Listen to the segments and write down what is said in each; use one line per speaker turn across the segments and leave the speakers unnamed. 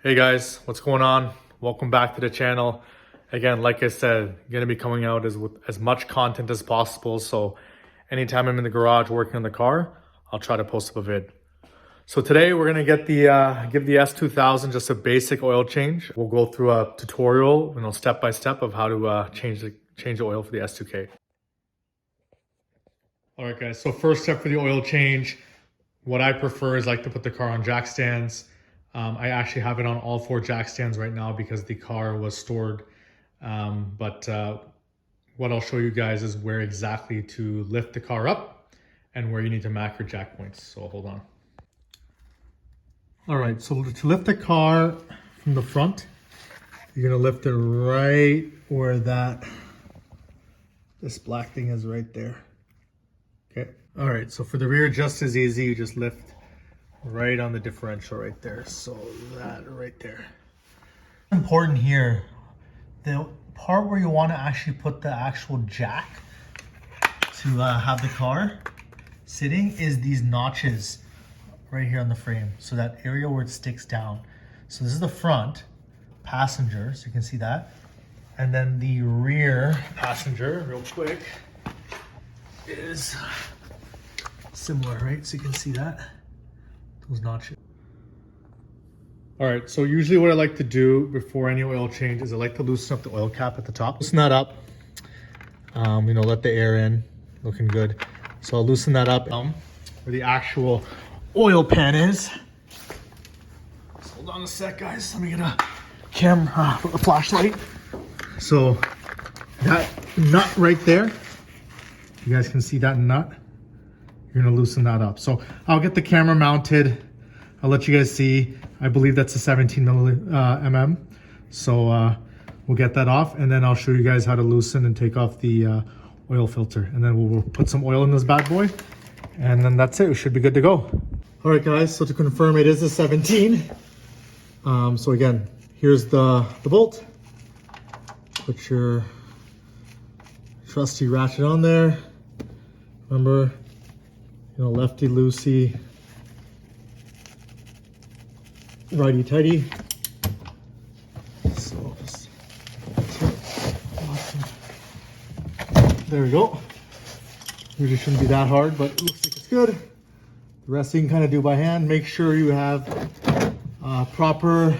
Hey guys, what's going on? Welcome back to the channel. Again, like I said, I'm gonna be coming out with as much content as possible. So anytime I'm in the garage working on the car, I'll try to post up a vid. So today we're gonna get give the S2000 just a basic oil change. We'll go through a tutorial, step by step of how to change the oil for the S2K. All right, guys. So first step for the oil change, what I prefer is like to put the car on jack stands. I actually have it on all 4 jack stands right now because the car was stored. What I'll show you guys is where exactly to lift the car up and where you need to mark your jack points. So hold on. All right, so to lift the car from the front, you're gonna lift it right where this black thing is right there. Okay. All right, so for the rear, just as easy, you just lift right on the differential right there. So that right there. Important here, the part where you want to actually put the actual jack to have the car sitting is these notches right here on the frame. So that area where it sticks down. So this is the front passenger, so you can see that. And then the rear passenger, real quick, is similar, right? So you can see that. Those notches. All right, so usually what I like to do before any oil change is I like to loosen up the oil cap at the top. Loosen that up, let the air in, looking good. So I'll loosen that up where the actual oil pan is. So hold on a sec, guys. Let me get a camera, a flashlight. So that nut right there, you guys can see that nut. You're gonna loosen that up. So I'll get the camera mounted. I'll let you guys see. I believe that's a 17 mm. So we'll get that off, and then I'll show you guys how to loosen and take off the oil filter. And then we'll put some oil in this bad boy, and then that's it. We should be good to go. All right, guys. So to confirm, it is a 17. So again, here's the bolt. Put your trusty ratchet on there. Remember, lefty loosey, righty tighty. So just there we go. Usually shouldn't be that hard, but it looks like it's good. The rest you can kind of do by hand. Make sure you have proper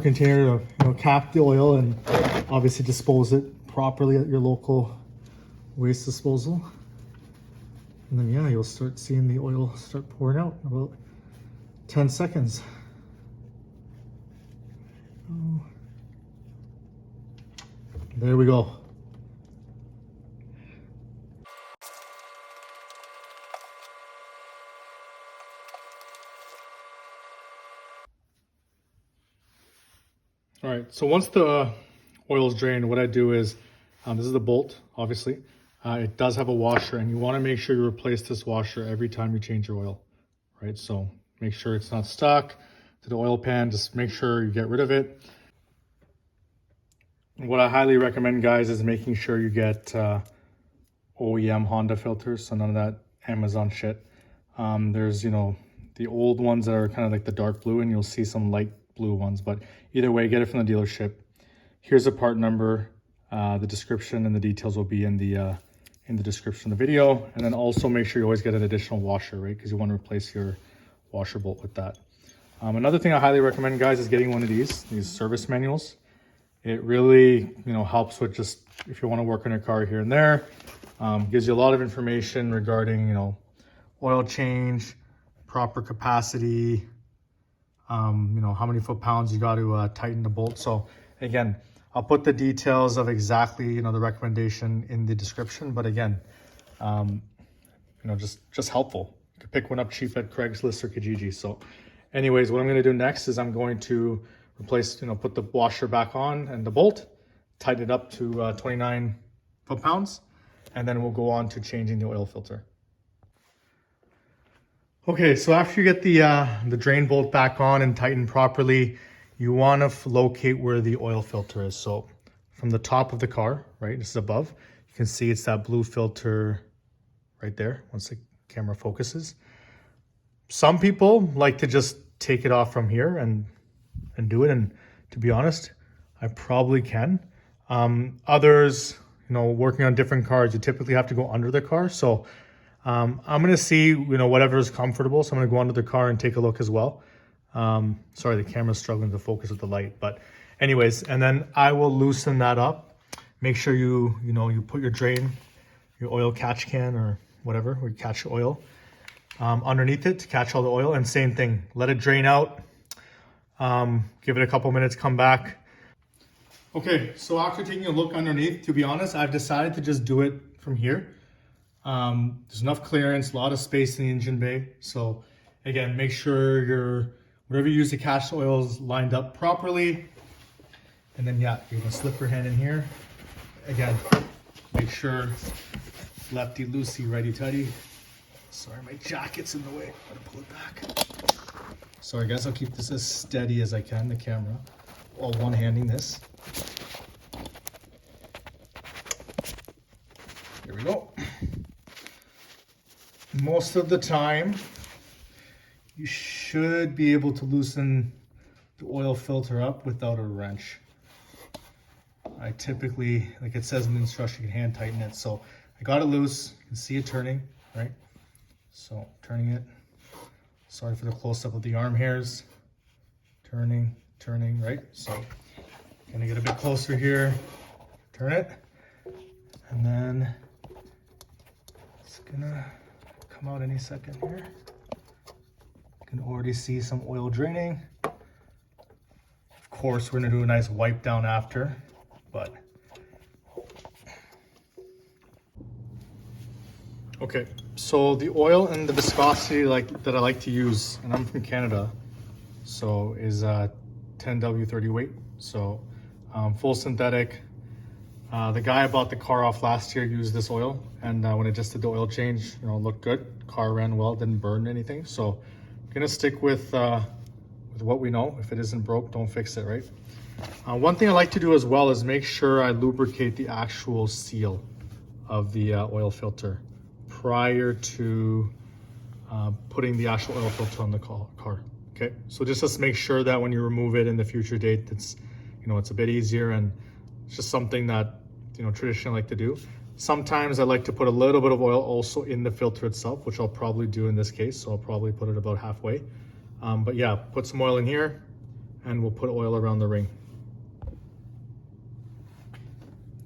container to cap the oil and obviously dispose it properly at your local waste disposal. And then, yeah, you'll start seeing the oil start pouring out in about 10 seconds. Oh. There we go. All right, so once the oil is drained, what I do is, this is the bolt, obviously. It does have a washer, and you want to make sure you replace this washer every time you change your oil, right? So make sure it's not stuck to the oil pan. Just make sure you get rid of it. What I highly recommend, guys, is making sure you get OEM Honda filters, so none of that Amazon shit. There's, the old ones that are kind of like the dark blue, and you'll see some light blue ones. But either way, get it from the dealership. Here's a part number. The description and the details will be in the description of the video. And then also make sure you always get an additional washer, right? Because you want to replace your washer bolt with that. Another thing I highly recommend, guys, is getting one of these service manuals. It really, helps with just if you want to work on your car here and there. Gives you a lot of information regarding, oil change, proper capacity, how many foot-pounds you got to tighten the bolt. So again, I'll put the details of exactly, the recommendation in the description. But again, just helpful. You can pick one up cheap at Craigslist or Kijiji. So anyways, what I'm going to do next is I'm going to replace, put the washer back on and the bolt, tighten it up to 29 foot-pounds, and then we'll go on to changing the oil filter. Okay, so after you get the drain bolt back on and tightened properly, you want to locate where the oil filter is. So from the top of the car, right, this is above, you can see it's that blue filter right there once the camera focuses. Some people like to just take it off from here and do it. And to be honest, I probably can. Others, you know, working on different cars, you typically have to go under the car. So I'm going to see, you know, whatever is comfortable. So I'm going to go under the car and take a look as well. Sorry, the camera's struggling to focus with the light, but anyways, and then I will loosen that up. Make sure you put your drain, your oil catch can or whatever, where you catch oil, underneath it to catch all the oil. And same thing, let it drain out. Give it a couple minutes, come back. Okay, so after taking a look underneath, to be honest, I've decided to just do it from here. There's enough clearance, a lot of space in the engine bay. So again, make sure whatever you use to catch the oil is lined up properly. And then yeah, you're gonna slip your hand in here. Again, make sure lefty loosey, righty tighty. Sorry, my jacket's in the way. I'm gonna pull it back. Sorry guys, I'll keep this as steady as I can, the camera, while one-handing this. Here we go. Most of the time, you should be able to loosen the oil filter up without a wrench. I typically, like it says in the instruction, you can hand tighten it. So I got it loose, you can see it turning, right? So turning it, sorry for the close-up of the arm hairs. Turning, right? So gonna get a bit closer here, turn it, and then it's gonna come out any second here. You can already see some oil draining. Of course, we're gonna do a nice wipe down after, but. Okay, so the oil and the viscosity that I like to use, and I'm from Canada, so is 10W30 weight, so full synthetic. The guy I bought the car off last year used this oil, and when I just did the oil change, you know, it looked good. Car ran well, didn't burn anything. So I'm gonna stick with what we know. If it isn't broke, don't fix it, right? One thing I like to do as well is make sure I lubricate the actual seal of the oil filter prior to putting the actual oil filter on the car. Okay, so just to make sure that when you remove it in the future date, it's a bit easier, and it's just something that traditionally I like to do. Sometimes I like to put a little bit of oil also in the filter itself, which I'll probably do in this case. So I'll probably put it about halfway. But yeah, put some oil in here, and we'll put oil around the ring.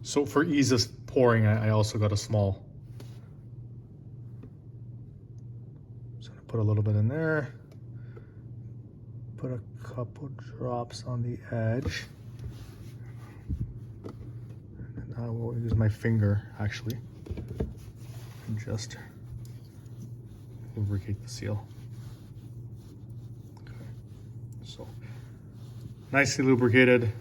So for ease of pouring, I also got a small. So I'm gonna put a little bit in there. Put a couple drops on the edge. And I will use my finger actually and just lubricate the seal. Okay. So nicely lubricated.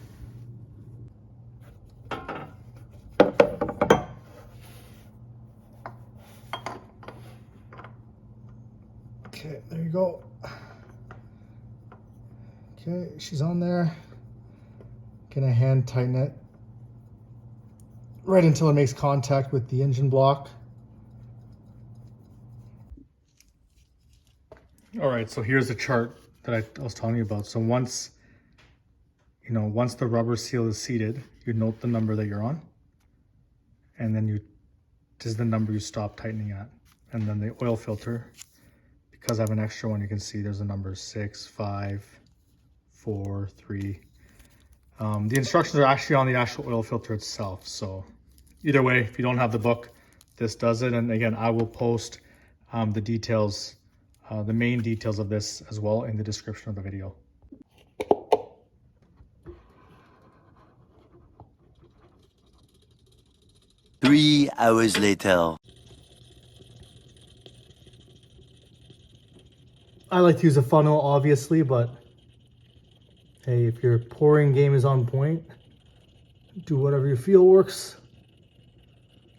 Okay, there you go. Okay, she's on there. Gonna hand tighten it right until it makes contact with the engine block. All right, so here's the chart that I was telling you about. So once the rubber seal is seated, you note the number that you're on, and then this is the number you stop tightening at. And then the oil filter, because I have an extra one, you can see there's a number 6, 5, 4, 3. The instructions are actually on the actual oil filter itself. So either way, if you don't have the book, this does it. And again, I will post the details, the main details of this as well in the description of the video.
Three hours later.
I like to use a funnel, obviously, but hey, if your pouring game is on point, do whatever you feel works.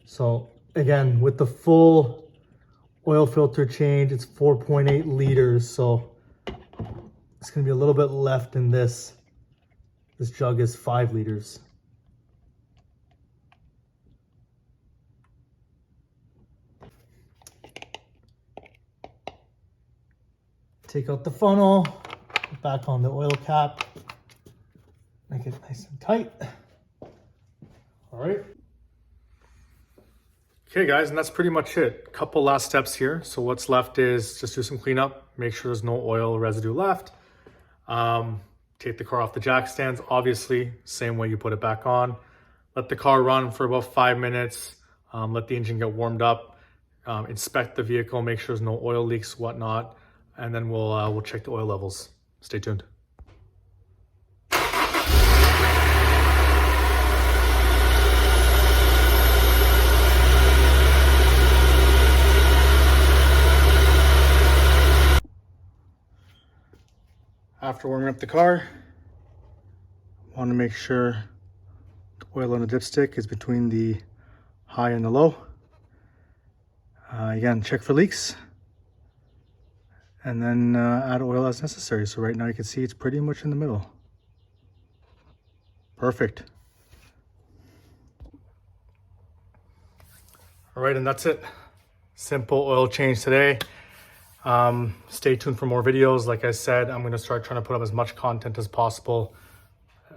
So again, with the full oil filter change, it's 4.8 liters. So it's gonna be a little bit left in this. This jug is 5 liters. Take out the funnel, back on the oil cap. Make it nice and tight. All right. Okay guys, and that's pretty much it. Couple last steps here. So what's left is just do some cleanup, make sure there's no oil residue left. Take the car off the jack stands, obviously, same way you put it back on. Let the car run for about 5 minutes, let the engine get warmed up, inspect the vehicle, make sure there's no oil leaks, whatnot, and then we'll check the oil levels. Stay tuned. After warming up the car, want to make sure the oil on the dipstick is between the high and the low. Again, check for leaks and then add oil as necessary. So right now you can see it's pretty much in the middle. Perfect. All right, and that's it. Simple oil change today. Stay tuned for more videos. Like I said, I'm going to start trying to put up as much content as possible.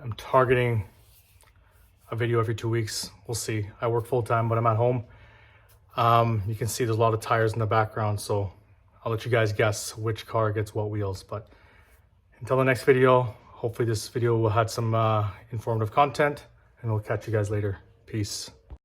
I'm targeting a video every 2 weeks. We'll see. I work full time, but I'm at home. You can see there's a lot of tires in the background, so I'll let you guys guess which car gets what wheels. But until the next video, hopefully this video will have some informative content, and we'll catch you guys later. Peace.